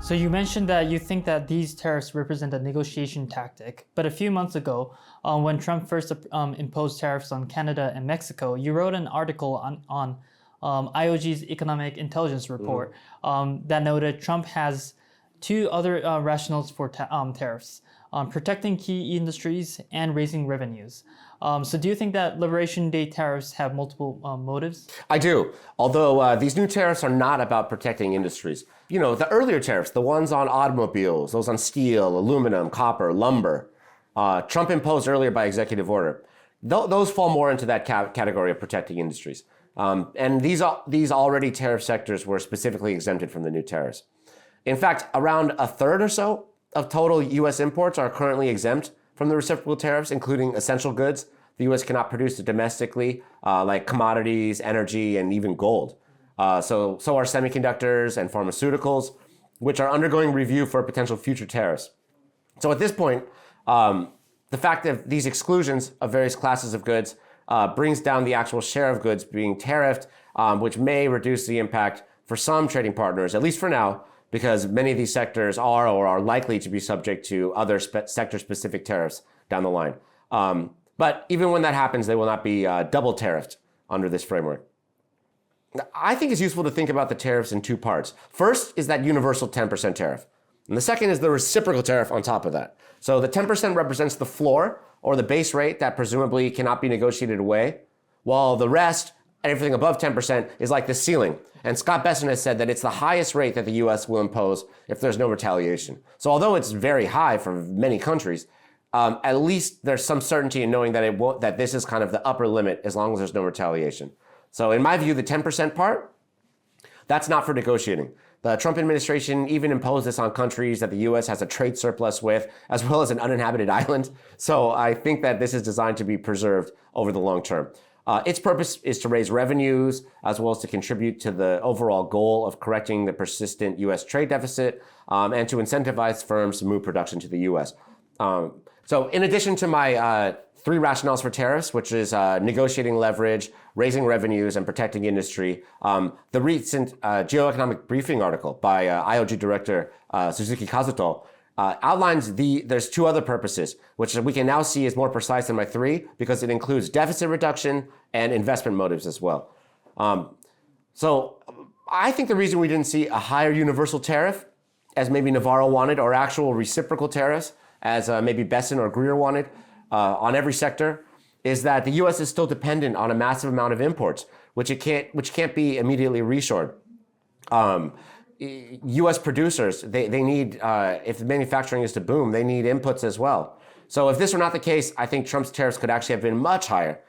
So you mentioned that you think that these tariffs represent a negotiation tactic, but a few months ago, when Trump first imposed tariffs on Canada and Mexico, you wrote an article on IOG's Economic Intelligence Report that noted Trump has two other rationales for tariffs, protecting key industries and raising revenues. So do you think that Liberation Day tariffs have multiple motives? I do, although these new tariffs are not about protecting industries. You know, the earlier tariffs, the ones on automobiles, those on steel, aluminum, copper, lumber, Trump imposed earlier by executive order, those fall more into that category of protecting industries. And these already tariff sectors were specifically exempted from the new tariffs. In fact, around a third or so of total U.S. imports are currently exempt from the reciprocal tariffs, including essential goods the U.S. cannot produce domestically, like commodities, energy, and even gold. So are semiconductors and pharmaceuticals, which are undergoing review for potential future tariffs. So at this point, the fact that these exclusions of various classes of goods brings down the actual share of goods being tariffed, which may reduce the impact for some trading partners, at least for now, because many of these sectors are or are likely to be subject to other sector-specific tariffs down the line. But even when that happens, they will not be double tariffed under this framework. I think it's useful to think about the tariffs in two parts. First is that universal 10% tariff. And the second is the reciprocal tariff on top of that. So the 10% represents the floor or the base rate that presumably cannot be negotiated away, while the rest, everything above 10%, is like the ceiling. And Scott Besson has said that it's the highest rate that the U.S. will impose if there's no retaliation. So although it's very high for many countries, at least there's some certainty in knowing that that this is kind of the upper limit as long as there's no retaliation. So in my view, the 10% part, that's not for negotiating. The Trump administration even imposed this on countries that the U.S. has a trade surplus with, as well as an uninhabited island. So I think that this is designed to be preserved over the long term. Its purpose is to raise revenues, as well as to contribute to the overall goal of correcting the persistent U.S. trade deficit, and to incentivize firms to move production to the U.S. So in addition to my three rationales for tariffs, which is negotiating leverage, raising revenues, and protecting industry, the recent geoeconomic briefing article by IOG director Suzuki Kazuto outlines there's two other purposes, which we can now see is more precise than my three because it includes deficit reduction and investment motives as well. So I think the reason we didn't see a higher universal tariff, as maybe Navarro wanted, or actual reciprocal tariffs, as maybe Besson or Greer wanted, on every sector, is that the U.S. is still dependent on a massive amount of imports, which can't be immediately reshored. U.S. producers, they need, if manufacturing is to boom, they need inputs as well. So if this were not the case, I think Trump's tariffs could actually have been much higher,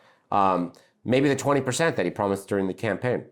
maybe the 20% that he promised during the campaign.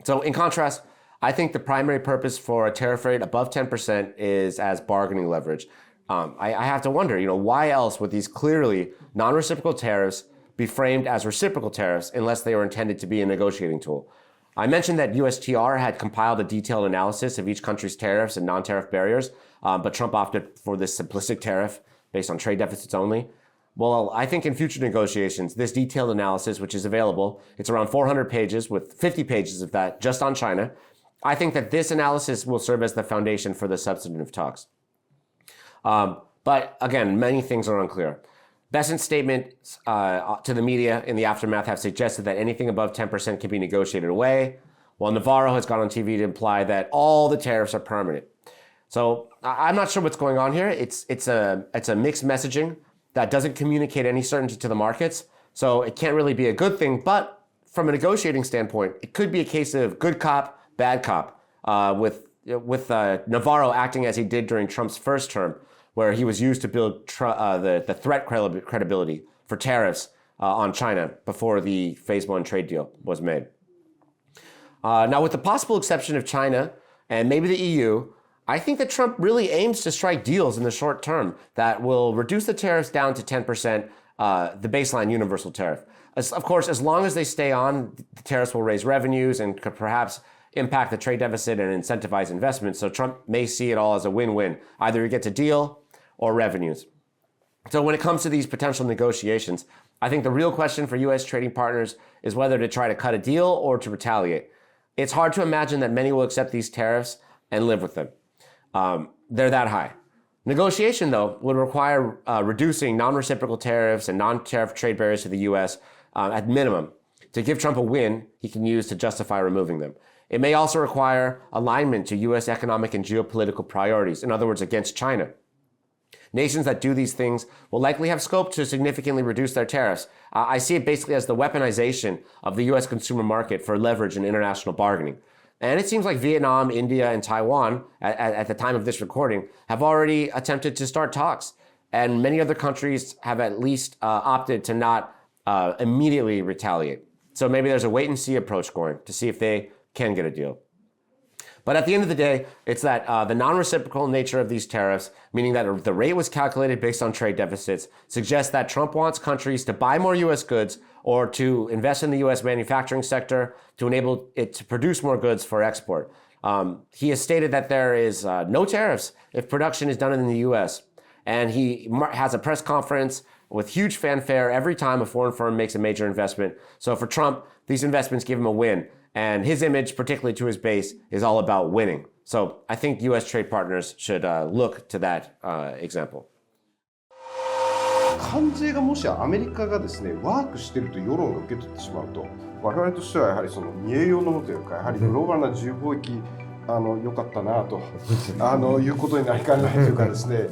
So in contrast, I think the primary purpose for a tariff rate above 10% is as bargaining leverage. I have to wonder, why else would these clearly non-reciprocal tariffs be framed as reciprocal tariffs unless they were intended to be a negotiating tool? I mentioned that USTR had compiled a detailed analysis of each country's tariffs and non-tariff barriers, but Trump opted for this simplistic tariff based on trade deficits only. Well, I think in future negotiations, this detailed analysis, which is available, it's around 400 pages with 50 pages of that just on China. I think that this analysis will serve as the foundation for the substantive talks. But again, many things are unclear. Besson's statements to the media in the aftermath have suggested that anything above 10% can be negotiated away, while Navarro has gone on TV to imply that all the tariffs are permanent. So I'm not sure what's going on here. It's a mixed messaging that doesn't communicate any certainty to the markets, so it can't really be a good thing. But from a negotiating standpoint, it could be a case of good cop, bad cop, with Navarro acting as he did during Trump's first term, where he was used to build the threat credibility for tariffs on China before the Phase 1 trade deal was made. Now, with the possible exception of China and maybe the EU, I think that Trump really aims to strike deals in the short term that will reduce the tariffs down to 10%, the baseline universal tariff. Of course, as long as they stay on, the tariffs will raise revenues and could perhaps impact the trade deficit and incentivize investment. So Trump may see it all as a win-win. Either he gets a deal or revenues. So when it comes to these potential negotiations, I think the real question for U.S. trading partners is whether to try to cut a deal or to retaliate. It's hard to imagine that many will accept these tariffs and live with them. they're that high. Negotiation, though, would require reducing non-reciprocal tariffs and non-tariff trade barriers to the U.S. At minimum to give Trump a win he can use to justify removing them. It may also require alignment to U.S. economic and geopolitical priorities, in other words, against China. Nations that do these things will likely have scope to significantly reduce their tariffs. I see it basically as the weaponization of the U.S. consumer market for leverage in international bargaining. And it seems like Vietnam, India, and Taiwan, at the time of this recording, have already attempted to start talks. And many other countries have at least opted to not immediately retaliate. So maybe there's a wait-and-see approach going to see if they can get a deal. But at the end of the day, it's that the non-reciprocal nature of these tariffs, meaning that the rate was calculated based on trade deficits, suggests that Trump wants countries to buy more U.S. goods or to invest in the U.S. manufacturing sector to enable it to produce more goods for export. He has stated that there is no tariffs if production is done in the U.S. And he has a press conference with huge fanfare every time a foreign firm makes a major investment. So for Trump, these investments give him a win. And his image, particularly to his base, is all about winning. So I think U.S. trade partners should look to that example. 関税がもしアメリカがですねワークしていると世論が受け取ってしまうと、我々としてはやはりその見栄養のもというか、やはりグローバルな自由貿易良かったなということになりかねないというかですね。